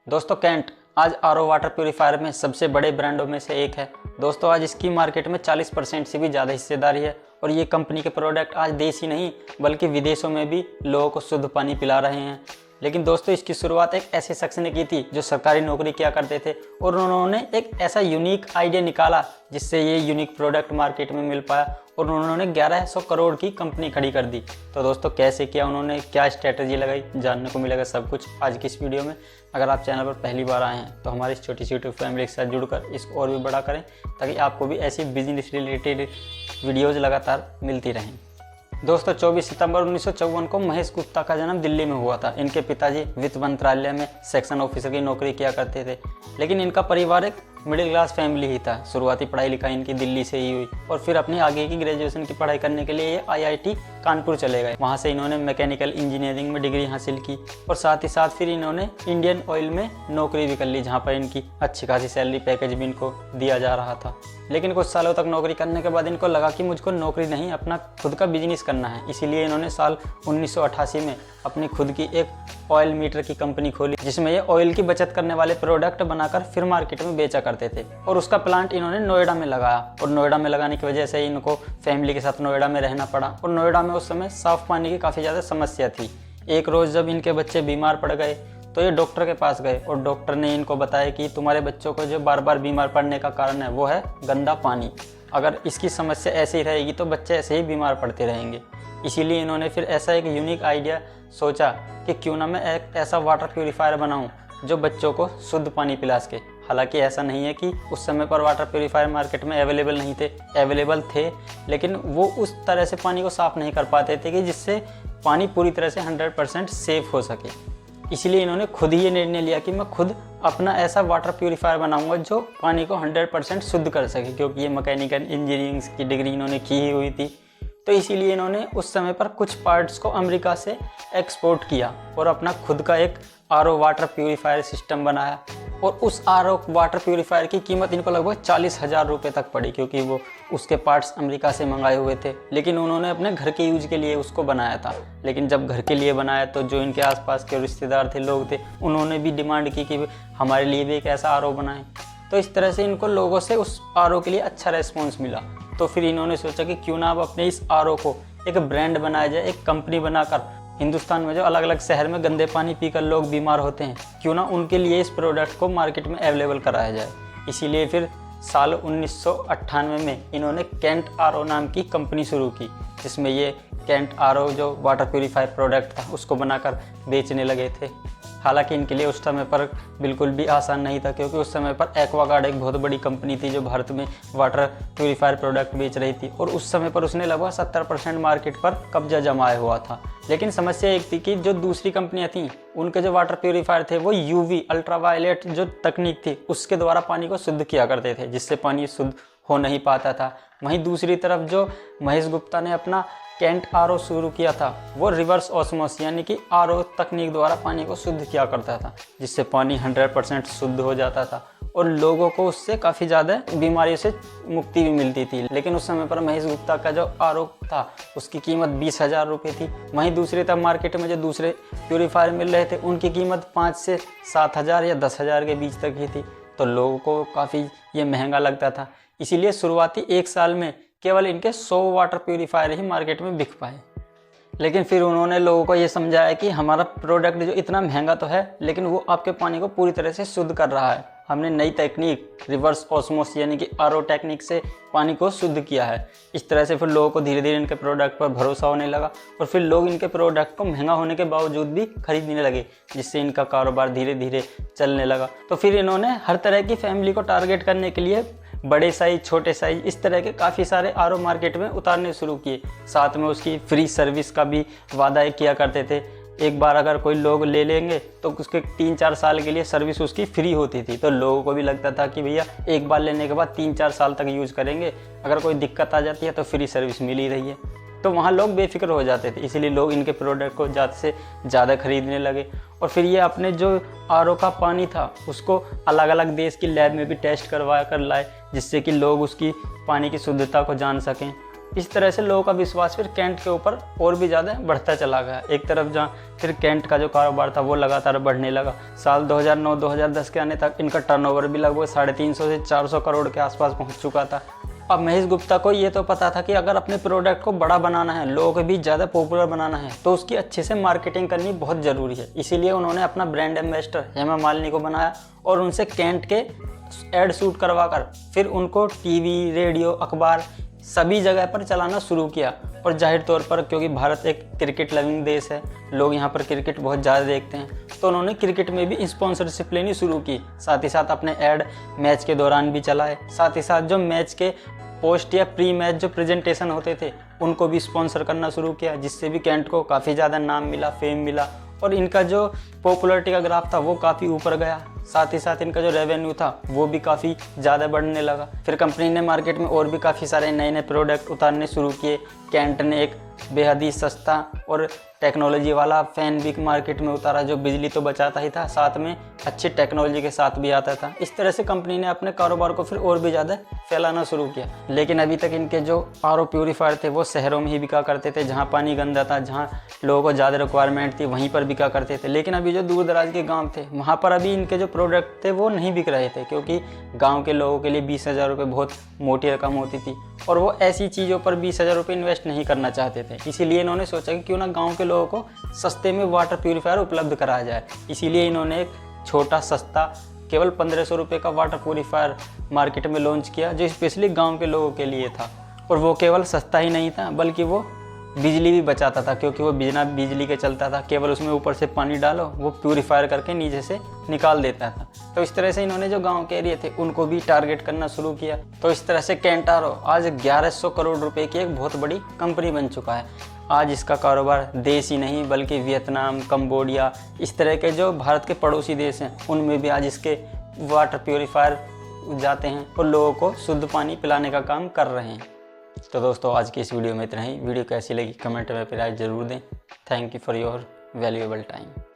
दोस्तों कैंट आज RO water purifier में सबसे बड़े ब्रांडों में से एक है। दोस्तों आज इसकी मार्केट में 40% से भी ज़्यादा हिस्सेदारी है और ये कंपनी के प्रोडक्ट आज देश ही नहीं बल्कि विदेशों में भी लोगों को शुद्ध पानी पिला रहे हैं। लेकिन दोस्तों इसकी शुरुआत एक ऐसे शख्स ने की थी जो सरकारी नौकरी किया करते थे और उन्होंने एक ऐसा यूनिक आइडिया निकाला जिससे ये यूनिक प्रोडक्ट मार्केट में मिल पाया और उन्होंने 1100 करोड़ की कंपनी खड़ी कर दी। तो दोस्तों कैसे किया उन्होंने, क्या स्ट्रेटजी लगाई, जानने को मिलेगा सब कुछ आज की इस वीडियो में। अगर आप चैनल पर पहली बार आए हैं तो हमारी इस छोटी सी यूट्यूब फैमिली के साथ जुड़कर इसको और भी बड़ा करें ताकि आपको भी ऐसी बिजनेस रिलेटेड वीडियोज़ लगातार मिलती रहें। दोस्तों 24 सितंबर 1954 को महेश गुप्ता का जन्म दिल्ली में हुआ था। इनके पिताजी वित्त मंत्रालय में सेक्शन ऑफिसर की नौकरी किया करते थे, लेकिन इनका परिवार एक मिडिल क्लास फैमिली ही था। शुरुआती पढ़ाई लिखाई इनकी दिल्ली से ही हुई और फिर अपनी आगे की ग्रेजुएशन की पढ़ाई करने के लिए ये आईआईटी कानपुर चले गए। वहाँ से इन्होंने मैकेनिकल इंजीनियरिंग में डिग्री हासिल की और साथ ही साथ फिर इन्होंने इंडियन ऑयल में नौकरी भी कर ली, जहाँ पर इनकी अच्छी खासी सैलरी पैकेज भी इनको दिया जा रहा था। लेकिन कुछ सालों तक नौकरी करने के बाद इनको लगा कि मुझको नौकरी नहीं, अपना खुद का बिजनेस करना है। इसीलिए इन्होंने साल 1988 में अपनी खुद की एक ऑयल मीटर की कंपनी खोली, जिसमें ये ऑयल की बचत करने वाले प्रोडक्ट बनाकर फिर मार्केट में बेचा करते थे। और उसका प्लांट इन्होंने नोएडा में लगाया और नोएडा में लगाने की वजह से इनको फैमिली के साथ नोएडा में रहना पड़ा। और नोएडा में उस समय साफ पानी की काफ़ी ज़्यादा समस्या थी। एक रोज़ जब इनके बच्चे बीमार पड़ गए तो ये डॉक्टर के पास गए और डॉक्टर ने इनको बताया कि तुम्हारे बच्चों को जो बार बार बीमार पड़ने का कारण है वो है गंदा पानी। अगर इसकी समस्या ऐसे ही रहेगी तो बच्चे ऐसे ही बीमार पड़ते रहेंगे। इसीलिए इन्होंने फिर ऐसा एक यूनिक आइडिया सोचा कि क्यों ना मैं एक ऐसा वाटर प्यूरिफायर बनाऊं जो बच्चों को शुद्ध पानी पिला सके। हालांकि ऐसा नहीं है कि उस समय पर वाटर प्यूरिफायर मार्केट में अवेलेबल नहीं थे, अवेलेबल थे, लेकिन वो उस तरह से पानी को साफ़ नहीं कर पाते थे कि जिससे पानी पूरी तरह से 100% सेफ हो सके। इसलिए इन्होंने खुद ही ये निर्णय लिया कि मैं खुद अपना ऐसा वाटर प्यूरिफायर बनाऊंगा जो पानी को 100% शुद्ध कर सके, क्योंकि ये मैकेनिकल इंजीनियरिंग की डिग्री इन्होंने की ही हुई थी। तो इसीलिए इन्होंने उस समय पर कुछ पार्ट्स को अमेरिका से एक्सपोर्ट किया और अपना खुद का एक आरओ वाटर प्यूरिफायर सिस्टम बनाया। और उस आरओ वाटर प्यूरिफायर की कीमत इनको लगभग 40,000 रुपये तक पड़ी, क्योंकि वो उसके पार्ट्स अमेरिका से मंगाए हुए थे। लेकिन उन्होंने अपने घर के यूज के लिए उसको बनाया था। लेकिन जब घर के लिए बनाया तो जो इनके आसपास के रिश्तेदार थे, लोग थे, उन्होंने भी डिमांड की कि हमारे लिए भी एक ऐसा आरओ बनाएं। तो इस तरह से इनको लोगों से उस आरओ के लिए अच्छा रेस्पॉन्स मिला। तो फिर इन्होंने सोचा कि क्यों ना अब अपने इस आरओ को एक ब्रांड बनाया जाए, एक कंपनी बनाकर हिंदुस्तान में जो अलग अलग शहर में गंदे पानी पीकर लोग बीमार होते हैं, क्यों ना उनके लिए इस प्रोडक्ट को मार्केट में अवेलेबल कराया जाए। इसीलिए फिर साल 1998 में इन्होंने कैंट आरओ नाम की कंपनी शुरू की, जिसमें ये कैंट आरओ जो वाटर प्यूरिफायर प्रोडक्ट था उसको बनाकर बेचने लगे थे। हालांकि इनके लिए उस समय पर बिल्कुल भी आसान नहीं था, क्योंकि उस समय पर एक्वागार्ड एक बहुत बड़ी कंपनी थी जो भारत में वाटर प्यूरिफायर प्रोडक्ट बेच रही थी और उस समय पर उसने लगभग 70% मार्केट पर कब्जा जमाया हुआ था। लेकिन समस्या एक थी कि जो दूसरी कंपनियां थीं उनके जो वाटर प्यूरिफायर थे वो यूवी अल्ट्रावायलेट जो तकनीक थी उसके द्वारा पानी को शुद्ध किया करते थे, जिससे पानी शुद्ध हो नहीं पाता था। वहीं दूसरी तरफ जो महेश गुप्ता ने अपना कैंट आरओ शुरू किया था वो रिवर्स ऑस्मोस यानी कि आरओ तकनीक द्वारा पानी को शुद्ध किया करता था, जिससे पानी 100% शुद्ध हो जाता था और लोगों को उससे काफ़ी ज़्यादा बीमारियों से मुक्ति भी मिलती थी। लेकिन उस समय पर महेश गुप्ता का जो आरओ था उसकी कीमत 20,000 रुपये थी। वहीं दूसरी तरफ मार्केट में जो दूसरे प्यूरीफायर मिल रहे थे उनकी कीमत 5 से 7,000 या 10,000 के बीच तक ही थी। तो लोगों को काफ़ी ये महंगा लगता था। इसीलिए शुरुआती 1 साल में केवल इनके 100 वाटर प्यूरीफायर ही मार्केट में बिक पाए। लेकिन फिर उन्होंने लोगों को ये समझाया कि हमारा प्रोडक्ट जो इतना महंगा तो है लेकिन वो आपके पानी को पूरी तरह से शुद्ध कर रहा है। हमने नई टेक्निक रिवर्स ऑस्मोस यानी कि आरओ टेक्निक से पानी को शुद्ध किया है। इस तरह से फिर लोगों को धीरे धीरे इनके प्रोडक्ट पर भरोसा होने लगा और फिर लोग इनके प्रोडक्ट को महंगा होने के बावजूद भी खरीदने लगे, जिससे इनका कारोबार धीरे धीरे चलने लगा। तो फिर इन्होंने हर तरह की फैमिली को टारगेट करने के लिए बड़े साइज, छोटे साइज, इस तरह के काफ़ी सारे आरओ मार्केट में उतारने शुरू किए। साथ में उसकी फ्री सर्विस का भी वादा किया करते थे। एक बार अगर कोई लोग ले लेंगे तो उसके 3-4 साल के लिए सर्विस उसकी फ्री होती थी। तो लोगों को भी लगता था कि भैया एक बार लेने के बाद 3-4 साल तक यूज़ करेंगे, अगर कोई दिक्कत आ जाती है तो फ्री सर्विस मिल ही रही है। तो वहाँ लोग बेफिक्र हो जाते थे, इसीलिए लोग इनके प्रोडक्ट को ज़्यादा से ज़्यादा खरीदने लगे। और फिर ये अपने जो आरओ का पानी था उसको अलग अलग देश की लैब में भी टेस्ट करवा कर लाए, जिससे कि लोग उसकी पानी की शुद्धता को जान सकें। इस तरह से लोगों का विश्वास फिर कैंट के ऊपर और भी ज़्यादा बढ़ता चला गया। एक तरफ जहाँ फिर कैंट का जो कारोबार था वो लगातार बढ़ने लगा। साल 2009-2010 के आने तक इनका टर्नओवर भी लगभग 350 से 400 करोड़ के आसपास पहुँच चुका था। अब महेश गुप्ता को ये तो पता था कि अगर अपने प्रोडक्ट को बड़ा बनाना है, लोगों के बीच ज़्यादा पॉपुलर बनाना है, तो उसकी अच्छे से मार्केटिंग करनी बहुत ज़रूरी है। इसीलिए उन्होंने अपना ब्रांड एम्बेसडर हेमा मालिनी को बनाया और उनसे कैंट के एड शूट करवा कर फिर उनको टीवी, रेडियो, अखबार सभी जगह पर चलाना शुरू किया। और जाहिर तौर पर क्योंकि भारत एक क्रिकेट लविंग देश है, लोग यहाँ पर क्रिकेट बहुत ज़्यादा देखते हैं, तो उन्होंने क्रिकेट में भी स्पॉन्सरशिप लेनी शुरू की। साथ ही साथ अपने ऐड मैच के दौरान भी चलाए। साथ ही साथ जो मैच के पोस्ट या प्री मैच जो प्रेजेंटेशन होते थे उनको भी स्पॉन्सर करना शुरू किया, जिससे भी कैंट को काफ़ी ज़्यादा नाम मिला, फेम मिला और इनका जो पॉपुलैरिटी का ग्राफ था वो काफ़ी ऊपर गया। साथ ही साथ इनका जो रेवेन्यू था वो भी काफ़ी ज़्यादा बढ़ने लगा। फिर कंपनी ने मार्केट में और भी काफ़ी सारे नए नए प्रोडक्ट उतारने शुरू किए। कैंट ने एक बेहद ही सस्ता और टेक्नोलॉजी वाला फ़ैन भी मार्केट में उतारा, जो बिजली तो बचाता ही था, साथ में अच्छी टेक्नोलॉजी के साथ भी आता था। इस तरह से कंपनी ने अपने कारोबार को फिर और भी ज़्यादा फैलाना शुरू किया। लेकिन अभी तक इनके जो आरओ प्यूरीफायर थे वो शहरों में ही बिका करते थे, जहाँ पानी गंदा था, जहाँ लोगों को ज़्यादा रिक्वायरमेंट थी, वहीं पर बिका करते थे। लेकिन अभी जो दूर दराज के गाँव थे वहाँ पर अभी इनके जो प्रोडक्ट थे वो नहीं बिक रहे थे, क्योंकि गाँव के लोगों के लिए 20,000 रुपये बहुत मोटी रकम होती थी और वो ऐसी चीज़ों पर 20,000 रुपये इन्वेस्ट नहीं करना चाहते थे। इसीलिए इन्होंने सोचा कि क्यों ना गाँव के लोगों को सस्ते में वाटर प्यूरीफायर उपलब्ध कराया जाए। इसीलिए इन्होंने एक छोटा सस्ता केवल 1500 रुपये का वाटर प्यूरीफायर मार्केट में लॉन्च किया, जो स्पेशली गांव के लोगों के लिए था। और वो केवल सस्ता ही नहीं था बल्कि वो बिजली भी बचाता था, क्योंकि वो बिना बिजली के चलता था। केवल उसमें ऊपर से पानी डालो, वो प्यूरीफायर करके नीचे से निकाल देता था। तो इस तरह से इन्होंने जो गांव के एरिया थे उनको भी टारगेट करना शुरू किया। तो इस तरह से कैंट आरओ आज 1100 करोड़ रुपए की एक बहुत बड़ी कंपनी बन चुका है। आज इसका कारोबार देश ही नहीं बल्कि वियतनाम, कंबोडिया, इस तरह के जो भारत के पड़ोसी देश हैं उनमें भी आज इसके वाटर प्यूरीफायर जाते हैं और लोगों को शुद्ध पानी पिलाने का काम कर रहे हैं। तो दोस्तों आज की इस वीडियो में इतना ही। वीडियो कैसी लगी कमेंट में राय ज़रूर दें। Thank you for your valuable time.